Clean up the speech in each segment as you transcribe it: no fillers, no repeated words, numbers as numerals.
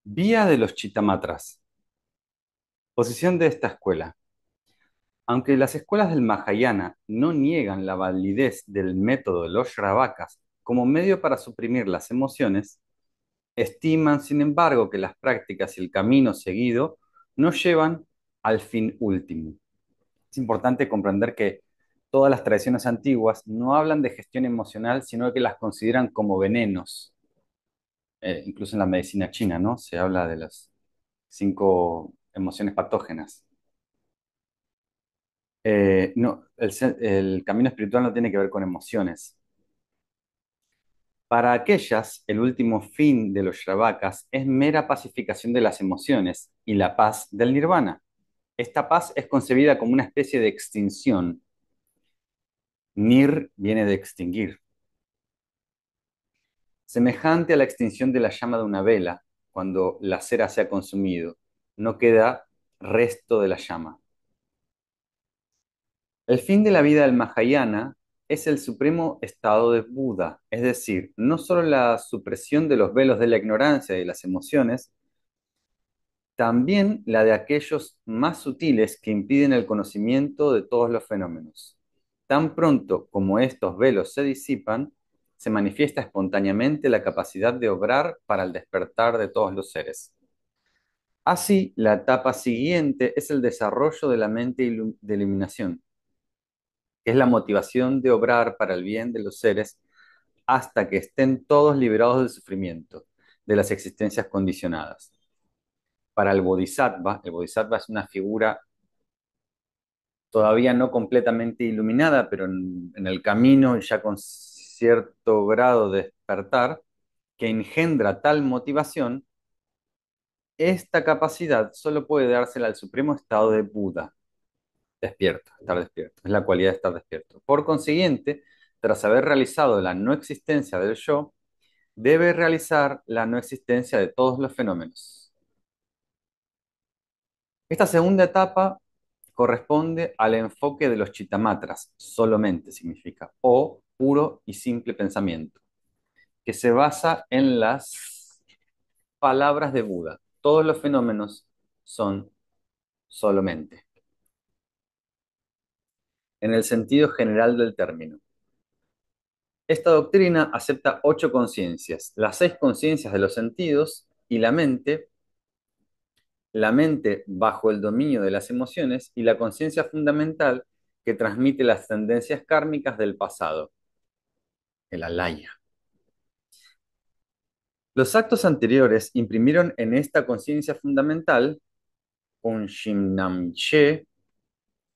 Vía de los Chitamatras. Posición de esta escuela. Aunque las escuelas del Mahayana no niegan la validez del método de los Shravakas como medio para suprimir las emociones, estiman, sin embargo, que las prácticas y el camino seguido no llevan al fin último. Es importante comprender que todas las tradiciones antiguas no hablan de gestión emocional, sino que las consideran como venenos. Incluso en la medicina china, ¿no? Se habla de las 5 emociones patógenas. No, el camino espiritual no tiene que ver con emociones. Para aquellas, el último fin de los Shravakas es mera pacificación de las emociones y la paz del nirvana. Esta paz es concebida como una especie de extinción. Nir viene de extinguir, semejante a la extinción de la llama de una vela cuando la cera se ha consumido. No queda resto de la llama. El fin de la vida del Mahayana es el supremo estado de Buda, es decir, no solo la supresión de los velos de la ignorancia y de las emociones, también la de aquellos más sutiles que impiden el conocimiento de todos los fenómenos. Tan pronto como estos velos se disipan, se manifiesta espontáneamente la capacidad de obrar para el despertar de todos los seres. Así, la etapa siguiente es el desarrollo de la mente de iluminación, que es la motivación de obrar para el bien de los seres hasta que estén todos liberados del sufrimiento, de las existencias condicionadas. Para el Bodhisattva es una figura todavía no completamente iluminada, pero en el camino y ya con cierto grado de despertar, que engendra tal motivación. Esta capacidad solo puede dársela al supremo estado de Buda, despierto, estar despierto, es la cualidad de estar despierto. Por consiguiente, tras haber realizado la no existencia del yo, debe realizar la no existencia de todos los fenómenos. Esta segunda etapa corresponde al enfoque de los chitamatras, solamente significa, o puro y simple pensamiento, que se basa en las palabras de Buda. Todos los fenómenos son solamente, en el sentido general del término. Esta doctrina acepta 8 conciencias, las 6 conciencias de los sentidos y la mente bajo el dominio de las emociones y la conciencia fundamental que transmite las tendencias kármicas del pasado, el alaya. Los actos anteriores imprimieron en esta conciencia fundamental, un Shimnamche,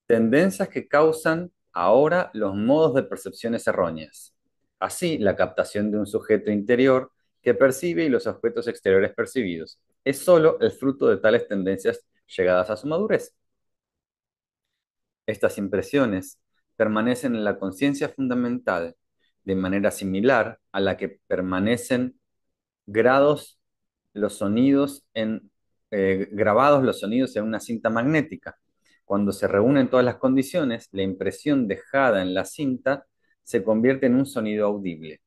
tendencias que causan ahora los modos de percepciones erróneas. Así, la captación de un sujeto interior que percibe y los objetos exteriores percibidos es sólo el fruto de tales tendencias llegadas a su madurez. Estas impresiones permanecen en la conciencia fundamental de manera similar a la que permanecen grados los sonidos grabados los sonidos en una cinta magnética. Cuando se reúnen todas las condiciones, la impresión dejada en la cinta se convierte en un sonido audible.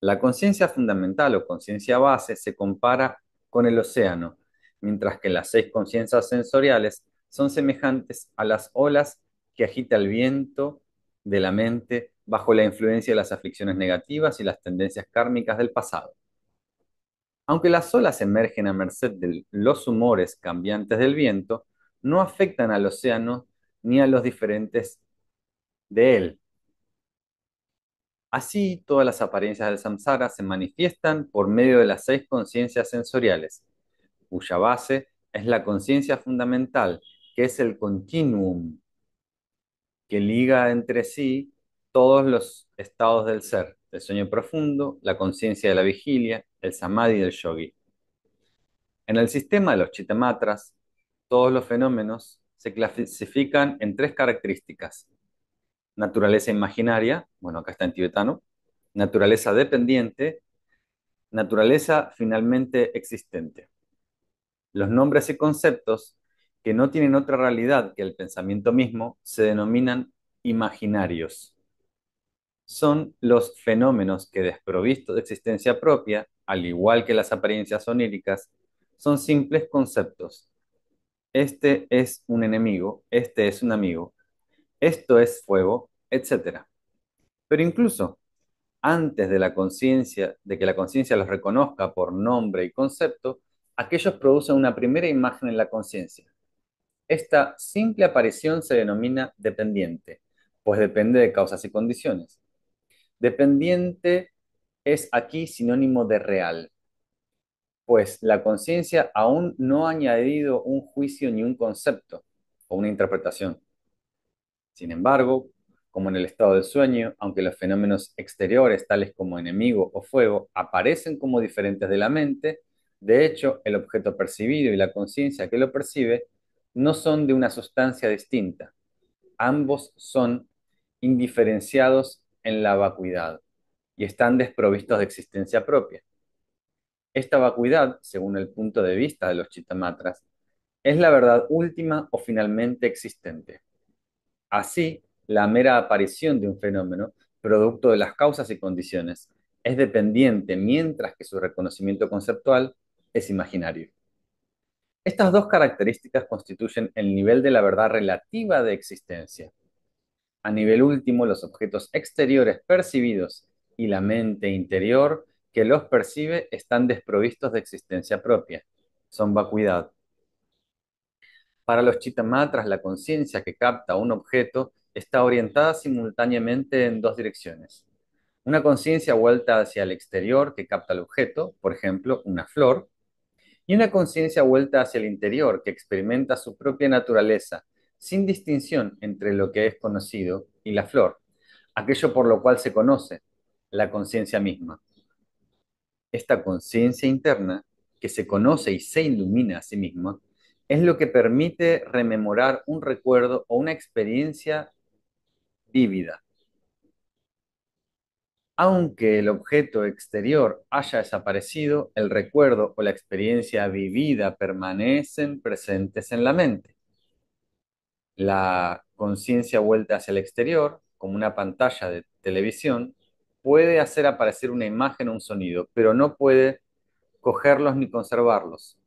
La conciencia fundamental o conciencia base se compara con el océano, mientras que las 6 conciencias sensoriales son semejantes a las olas que agita el viento de la mente bajo la influencia de las aflicciones negativas y las tendencias kármicas del pasado. Aunque las olas emergen a merced de los humores cambiantes del viento, no afectan al océano ni a los diferentes de él. Así, todas las apariencias del samsara se manifiestan por medio de las 6 conciencias sensoriales, cuya base es la conciencia fundamental, que es el continuum que liga entre sí todos los estados del ser, el sueño profundo, la conciencia de la vigilia, el samadhi del yogi. En el sistema de los chitamatras, todos los fenómenos se clasifican en 3 características: naturaleza imaginaria, bueno, acá está en tibetano, naturaleza dependiente, naturaleza finalmente existente. Los nombres y conceptos que no tienen otra realidad que el pensamiento mismo se denominan imaginarios. Son los fenómenos que, desprovistos de existencia propia, al igual que las apariencias oníricas, son simples conceptos. Este es un enemigo, este es un amigo, esto es fuego, etcétera. Pero incluso antes de la conciencia, de que la conciencia los reconozca por nombre y concepto, aquellos producen una primera imagen en la conciencia. Esta simple aparición se denomina dependiente, pues depende de causas y condiciones. Dependiente es aquí sinónimo de real, pues la conciencia aún no ha añadido un juicio ni un concepto o una interpretación. Sin embargo, como en el estado del sueño, aunque los fenómenos exteriores, tales como enemigo o fuego, aparecen como diferentes de la mente, de hecho, el objeto percibido y la conciencia que lo percibe no son de una sustancia distinta. Ambos son indiferenciados en la vacuidad y están desprovistos de existencia propia. Esta vacuidad, según el punto de vista de los chitamatras, es la verdad última o finalmente existente. Así, la mera aparición de un fenómeno, producto de las causas y condiciones, es dependiente, mientras que su reconocimiento conceptual es imaginario. Estas dos características constituyen el nivel de la verdad relativa de existencia. A nivel último, los objetos exteriores percibidos y la mente interior que los percibe están desprovistos de existencia propia. Son vacuidad. Para los chitamatras, la conciencia que capta un objeto está orientada simultáneamente en dos direcciones. Una conciencia vuelta hacia el exterior que capta el objeto, por ejemplo, una flor, y una conciencia vuelta hacia el interior que experimenta su propia naturaleza, sin distinción entre lo que es conocido y la flor, aquello por lo cual se conoce, la conciencia misma. Esta conciencia interna, que se conoce y se ilumina a sí misma, es lo que permite rememorar un recuerdo o una experiencia vívida. Aunque el objeto exterior haya desaparecido, el recuerdo o la experiencia vivida permanecen presentes en la mente. La conciencia vuelta hacia el exterior, como una pantalla de televisión, puede hacer aparecer una imagen o un sonido, pero no puede cogerlos ni conservarlos.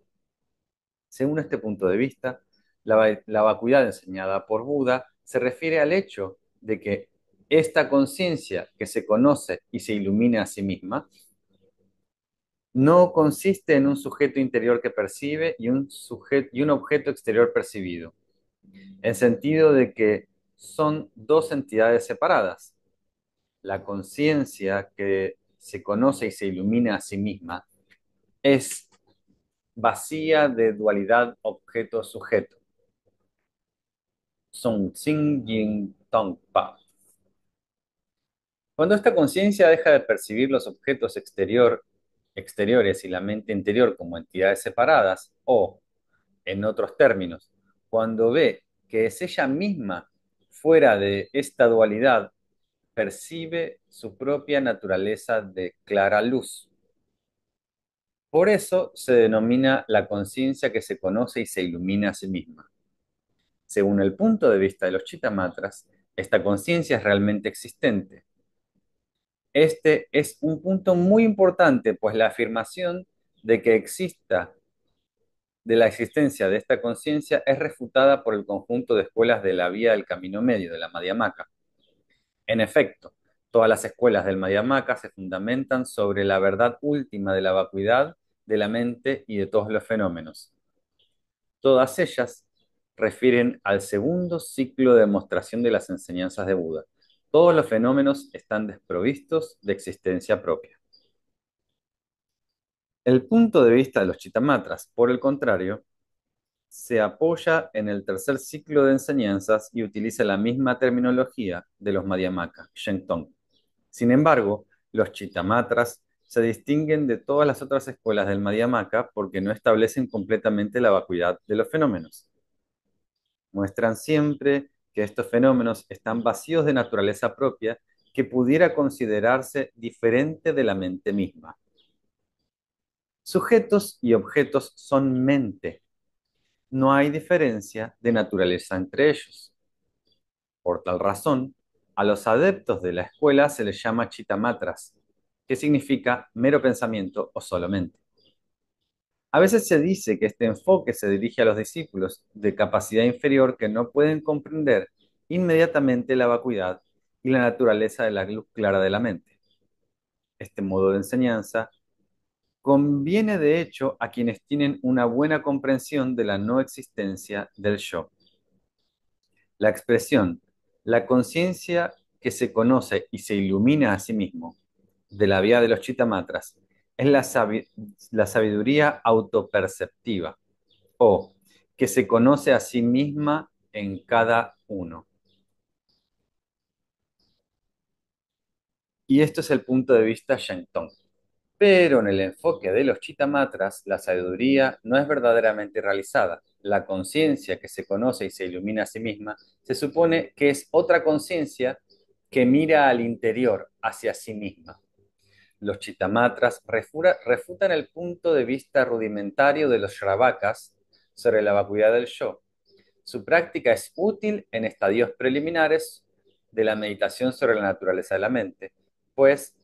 Según este punto de vista, la vacuidad enseñada por Buda se refiere al hecho de que esta conciencia que se conoce y se ilumina a sí misma no consiste en un sujeto interior que percibe y un objeto exterior percibido, en sentido de que son dos entidades separadas. La conciencia que se conoce y se ilumina a sí misma es vacía de dualidad objeto-sujeto. Song Xing Yin Tong Pa. Cuando esta conciencia deja de percibir los objetos exteriores y la mente interior como entidades separadas, o, en otros términos, cuando ve que es ella misma fuera de esta dualidad, percibe su propia naturaleza de clara luz. Por eso se denomina la conciencia que se conoce y se ilumina a sí misma. Según el punto de vista de los chitamatras, esta conciencia es realmente existente. Este es un punto muy importante, pues la afirmación de que exista de la existencia de esta conciencia es refutada por el conjunto de escuelas de la vía del camino medio, de la Madhyamaka. En efecto, todas las escuelas del Madhyamaka se fundamentan sobre la verdad última de la vacuidad de la mente y de todos los fenómenos. Todas ellas refieren al segundo ciclo de demostración de las enseñanzas de Buda. Todos los fenómenos están desprovistos de existencia propia. El punto de vista de los chitamatras, por el contrario, se apoya en el tercer ciclo de enseñanzas y utiliza la misma terminología de los Madhyamaka, Shentong. Sin embargo, los chitamatras se distinguen de todas las otras escuelas del Madhyamaka porque no establecen completamente la vacuidad de los fenómenos. Muestran siempre que estos fenómenos están vacíos de naturaleza propia que pudiera considerarse diferente de la mente misma. Sujetos y objetos son mente. No hay diferencia de naturaleza entre ellos. Por tal razón, a los adeptos de la escuela se les llama chitamatras, que significa mero pensamiento o solamente. A veces se dice que este enfoque se dirige a los discípulos de capacidad inferior que no pueden comprender inmediatamente la vacuidad y la naturaleza de la luz clara de la mente. Este modo de enseñanza conviene de hecho a quienes tienen una buena comprensión de la no existencia del yo. La expresión, la conciencia que se conoce y se ilumina a sí mismo, de la vía de los Chitamatras, es la sabiduría autoperceptiva, o que se conoce a sí misma en cada uno. Y esto es el punto de vista Shenton. Pero en el enfoque de los Chitamatras, la sabiduría no es verdaderamente realizada. La conciencia que se conoce y se ilumina a sí misma se supone que es otra conciencia que mira al interior, hacia sí misma. Los Chitamatras refutan el punto de vista rudimentario de los Shravakas sobre la vacuidad del yo. Su práctica es útil en estadios preliminares de la meditación sobre la naturaleza de la mente, pues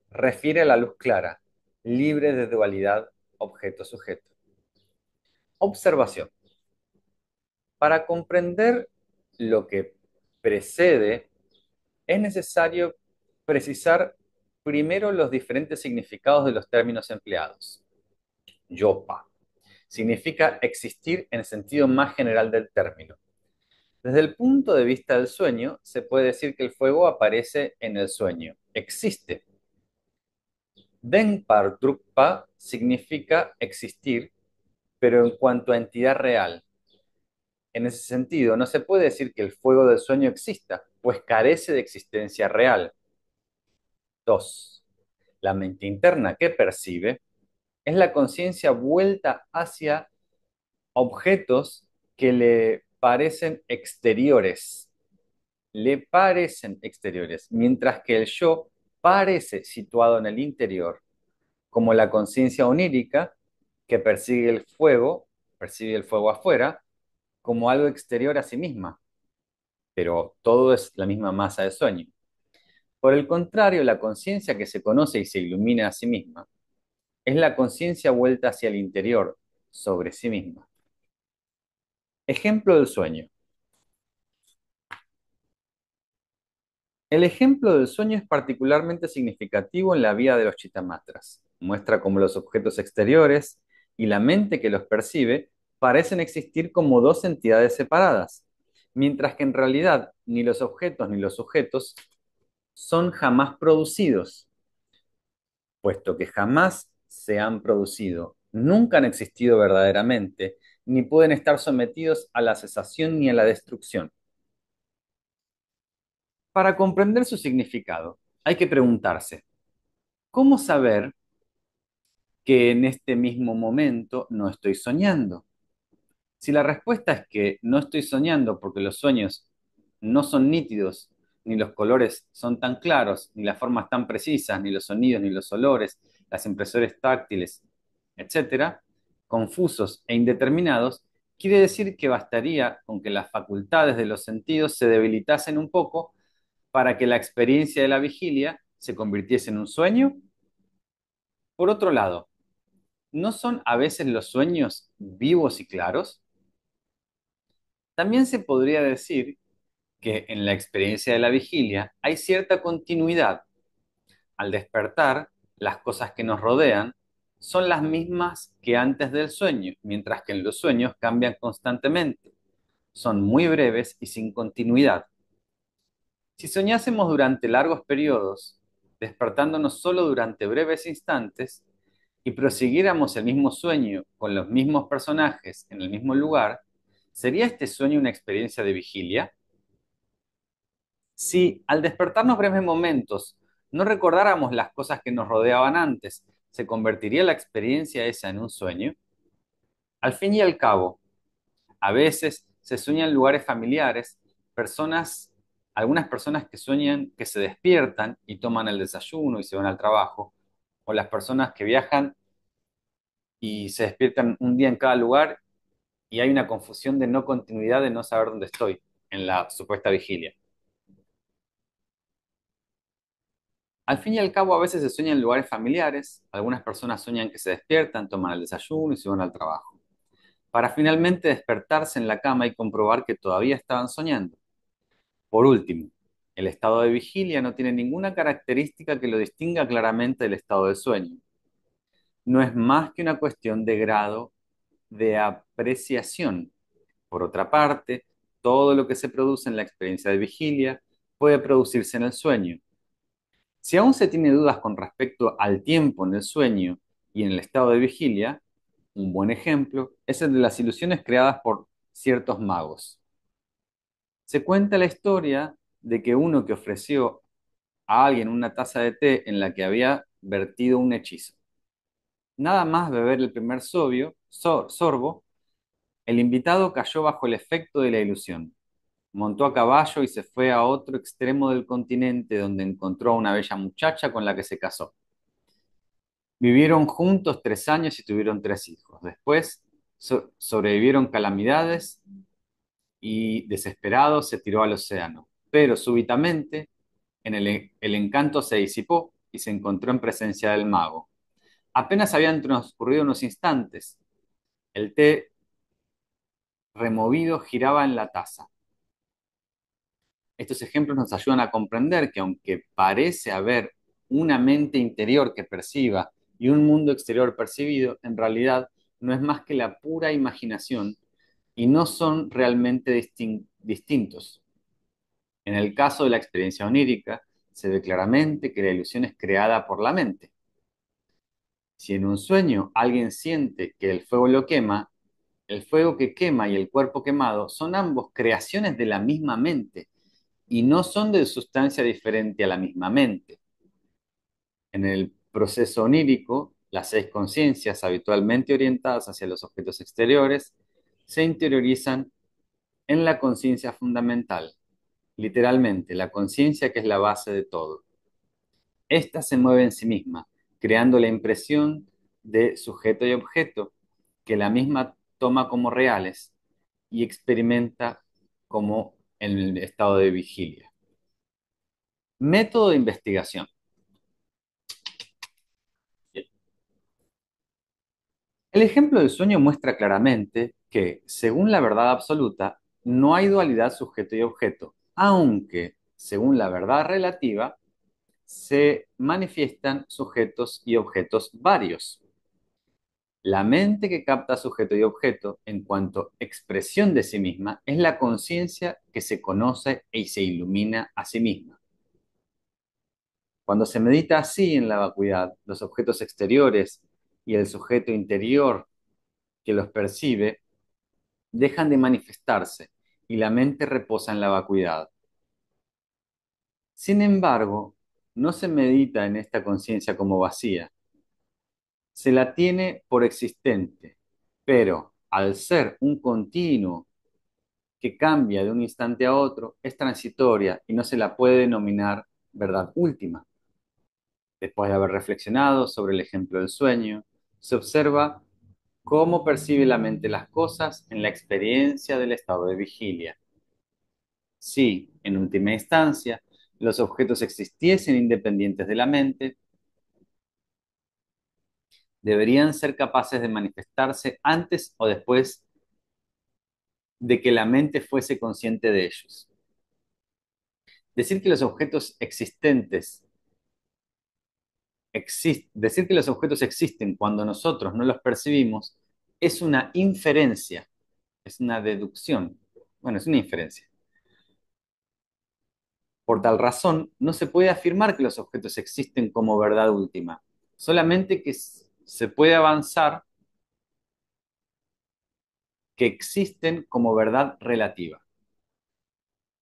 refiere a la luz clara, libre de dualidad objeto-sujeto. Observación. Para comprender lo que precede, es necesario precisar primero los diferentes significados de los términos empleados. Yopa significa existir en el sentido más general del término. Desde el punto de vista del sueño, se puede decir que el fuego aparece en el sueño, existe. Denpar Drukpa significa existir, pero en cuanto a entidad real. En ese sentido, no se puede decir que el fuego del sueño exista, pues carece de existencia real. 2. La mente interna que percibe es la conciencia vuelta hacia objetos que le parecen exteriores, mientras que el yo parece situado en el interior, como la conciencia onírica que percibe el fuego afuera, como algo exterior a sí misma, pero todo es la misma masa de sueño. Por el contrario, la conciencia que se conoce y se ilumina a sí misma es la conciencia vuelta hacia el interior, sobre sí misma. Ejemplo del sueño. El ejemplo del sueño es particularmente significativo en la vida de los Chitamatras. Muestra cómo los objetos exteriores y la mente que los percibe parecen existir como dos entidades separadas, mientras que en realidad ni los objetos ni los sujetos son jamás producidos, puesto que jamás se han producido, nunca han existido verdaderamente, ni pueden estar sometidos a la cesación ni a la destrucción. Para comprender su significado, hay que preguntarse, ¿cómo saber que en este mismo momento no estoy soñando? Si la respuesta es que no estoy soñando porque los sueños no son nítidos, ni los colores son tan claros, ni las formas tan precisas, ni los sonidos, ni los olores, las impresiones táctiles, etcétera, confusos e indeterminados, quiere decir que bastaría con que las facultades de los sentidos se debilitasen un poco para que la experiencia de la vigilia se convirtiese en un sueño. Por otro lado, ¿no son a veces los sueños vivos y claros? También se podría decir que en la experiencia de la vigilia hay cierta continuidad. Al despertar, las cosas que nos rodean son las mismas que antes del sueño, mientras que en los sueños cambian constantemente. Son muy breves y sin continuidad. Si soñásemos durante largos periodos, despertándonos solo durante breves instantes, y prosiguiéramos el mismo sueño con los mismos personajes en el mismo lugar, ¿sería este sueño una experiencia de vigilia? Si al despertarnos breves momentos no recordáramos las cosas que nos rodeaban antes, ¿se convertiría la experiencia esa en un sueño? Al fin y al cabo, a veces se sueñan lugares familiares, personas, algunas personas que sueñan que se despiertan y toman el desayuno y se van al trabajo, o las personas que viajan y se despiertan un día en cada lugar y hay una confusión de no continuidad de no saber dónde estoy en la supuesta vigilia. Al fin y al cabo, a veces se sueña en lugares familiares, algunas personas sueñan que se despiertan, toman el desayuno y se van al trabajo, para finalmente despertarse en la cama y comprobar que todavía estaban soñando. Por último, el estado de vigilia no tiene ninguna característica que lo distinga claramente del estado de sueño. No es más que una cuestión de grado de apreciación. Por otra parte, todo lo que se produce en la experiencia de vigilia puede producirse en el sueño. Si aún se tiene dudas con respecto al tiempo en el sueño y en el estado de vigilia, un buen ejemplo es el de las ilusiones creadas por ciertos magos. Se cuenta la historia de que uno que ofreció a alguien una taza de té en la que había vertido un hechizo. Nada más beber el primer sorbo, el invitado cayó bajo el efecto de la ilusión. Montó a caballo y se fue a otro extremo del continente donde encontró a una bella muchacha con la que se casó. Vivieron juntos 3 años y tuvieron 3 hijos. Después sobrevivieron calamidades y desesperado se tiró al océano. Pero súbitamente el encanto se disipó y se encontró en presencia del mago. Apenas habían transcurrido unos instantes. El té removido giraba en la taza. Estos ejemplos nos ayudan a comprender que aunque parece haber una mente interior que perciba y un mundo exterior percibido, en realidad no es más que la pura imaginación y no son realmente distintos. En el caso de la experiencia onírica, se ve claramente que la ilusión es creada por la mente. Si en un sueño alguien siente que el fuego lo quema, el fuego que quema y el cuerpo quemado son ambos creaciones de la misma mente y no son de sustancia diferente a la misma mente. En el proceso onírico, las 6 conciencias habitualmente orientadas hacia los objetos exteriores se interiorizan en la conciencia fundamental, literalmente la conciencia que es la base de todo. Esta se mueve en sí misma, creando la impresión de sujeto y objeto que la misma toma como reales y experimenta como en el estado de vigilia. Método de investigación. El ejemplo del sueño muestra claramente que, según la verdad absoluta, no hay dualidad sujeto y objeto, aunque, según la verdad relativa, se manifiestan sujetos y objetos varios. La mente que capta sujeto y objeto en cuanto expresión de sí misma es la conciencia que se conoce y se ilumina a sí misma. Cuando se medita así en la vacuidad, los objetos exteriores y el sujeto interior que los percibe dejan de manifestarse y la mente reposa en la vacuidad. Sin embargo, no se medita en esta conciencia como vacía, se la tiene por existente, pero al ser un continuo que cambia de un instante a otro, es transitoria y no se la puede denominar verdad última. Después de haber reflexionado sobre el ejemplo del sueño, se observa cómo percibe la mente las cosas en la experiencia del estado de vigilia. Si, en última instancia, los objetos existiesen independientes de la mente, deberían ser capaces de manifestarse antes o después de que la mente fuese consciente de ellos. Decir que los objetos decir que los objetos existen cuando nosotros no los percibimos es una inferencia, es una deducción. Bueno, es una inferencia. Por tal razón, no se puede afirmar que los objetos existen como verdad última, solamente que se puede avanzar que existen como verdad relativa.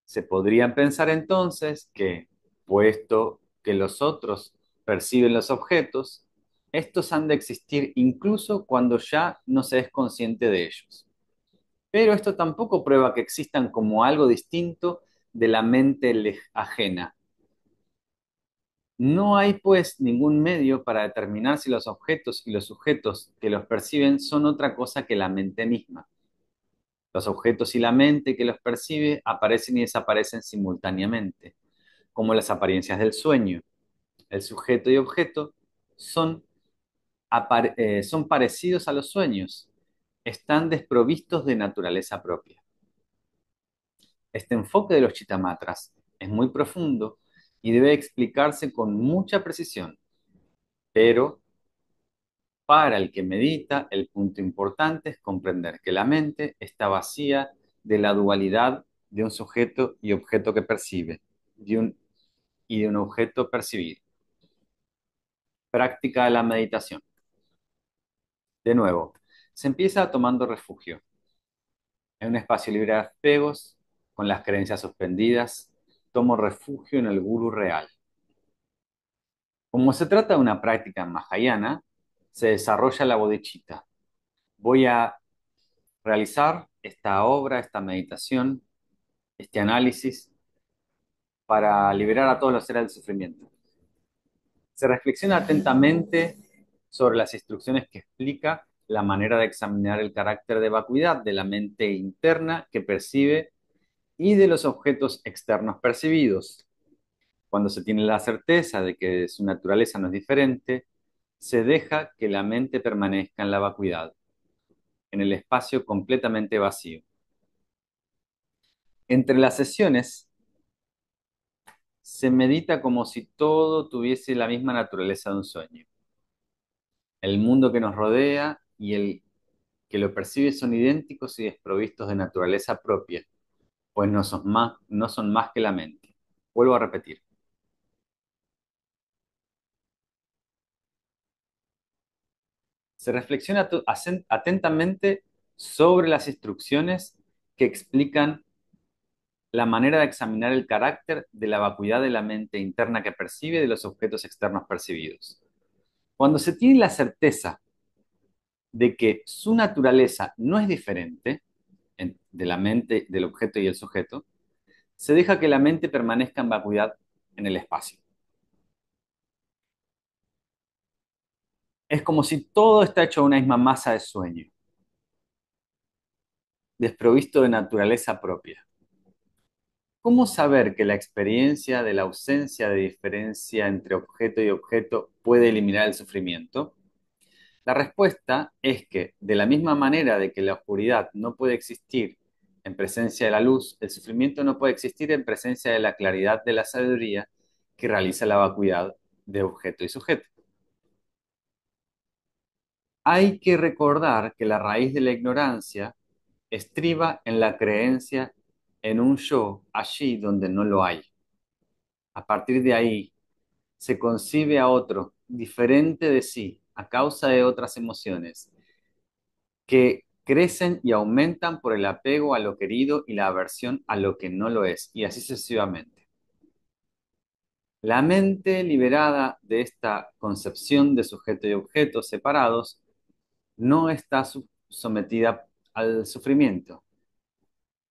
Se podría pensar entonces que, puesto que los otros perciben los objetos, estos han de existir incluso cuando ya no se es consciente de ellos. Pero esto tampoco prueba que existan como algo distinto de la mente ajena. No hay, pues, ningún medio para determinar si los objetos y los sujetos que los perciben son otra cosa que la mente misma. Los objetos y la mente que los percibe aparecen y desaparecen simultáneamente, como las apariencias del sueño. el sujeto y objeto, son, son parecidos a los sueños, están desprovistos de naturaleza propia. Este enfoque de los chitamatras es muy profundo y debe explicarse con mucha precisión, pero para el que medita, el punto importante es comprender que la mente está vacía de la dualidad de un sujeto y objeto que percibe, de un, y de un objeto percibido. Práctica de la meditación. De nuevo, se empieza tomando refugio en un espacio libre de apegos, con las creencias suspendidas. Tomo refugio en el gurú real. Como se trata de una práctica mahayana, se desarrolla la bodhicitta. Voy a realizar esta obra, esta meditación, este análisis para liberar a todos los seres del sufrimiento. Se reflexiona atentamente sobre las instrucciones que explica la manera de examinar el carácter de vacuidad de la mente interna que percibe y de los objetos externos percibidos. Cuando se tiene la certeza de que su naturaleza no es diferente, se deja que la mente permanezca en la vacuidad, en el espacio completamente vacío. Entre las sesiones se medita como si todo tuviese la misma naturaleza de un sueño. El mundo que nos rodea y el que lo percibe son idénticos y desprovistos de naturaleza propia, pues no son más que la mente. Vuelvo a repetir. Se reflexiona atentamente sobre las instrucciones que explican la manera de examinar el carácter de la vacuidad de la mente interna que percibe de los objetos externos percibidos. Cuando se tiene la certeza de que su naturaleza no es diferente de la mente, del objeto y el sujeto, se deja que la mente permanezca en vacuidad en el espacio. Es como si todo está hecho de una misma masa de sueño, desprovisto de naturaleza propia. ¿Cómo saber que la experiencia de la ausencia de diferencia entre objeto y objeto puede eliminar el sufrimiento? La respuesta es que, de la misma manera de que la oscuridad no puede existir en presencia de la luz, el sufrimiento no puede existir en presencia de la claridad de la sabiduría que realiza la vacuidad de objeto y sujeto. Hay que recordar que la raíz de la ignorancia estriba en la creencia en un yo allí donde no lo hay. A partir de ahí, se concibe a otro diferente de sí a causa de otras emociones que crecen y aumentan por el apego a lo querido y la aversión a lo que no lo es, y así sucesivamente. La mente liberada de esta concepción de sujeto y objeto separados no está sometida al sufrimiento.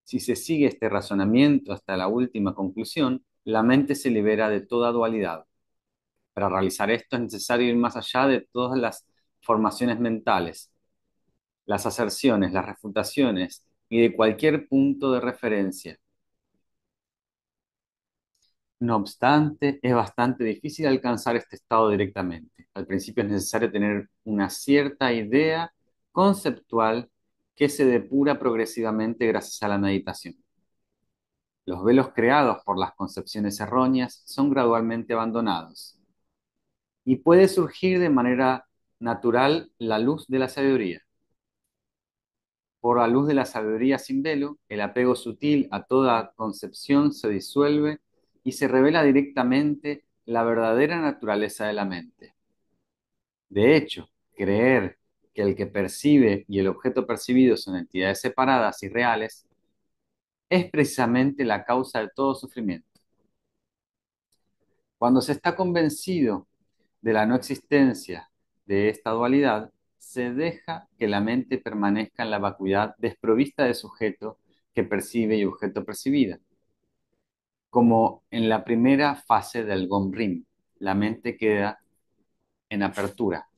Si se sigue este razonamiento hasta la última conclusión, la mente se libera de toda dualidad. Para realizar esto es necesario ir más allá de todas las formaciones mentales, las aserciones, las refutaciones y de cualquier punto de referencia. No obstante, es bastante difícil alcanzar este estado directamente. Al principio es necesario tener una cierta idea conceptual que se depura progresivamente gracias a la meditación. Los velos creados por las concepciones erróneas son gradualmente abandonados y puede surgir de manera natural la luz de la sabiduría. Por la luz de la sabiduría sin velo, el apego sutil a toda concepción se disuelve y se revela directamente la verdadera naturaleza de la mente. De hecho, creer que el que percibe y el objeto percibido son entidades separadas y reales es precisamente la causa de todo sufrimiento. Cuando se está convencido de la no existencia de esta dualidad, se deja que la mente permanezca en la vacuidad desprovista de sujeto que percibe y objeto percibida. Como en la primera fase del Gom Rim, la mente queda en apertura,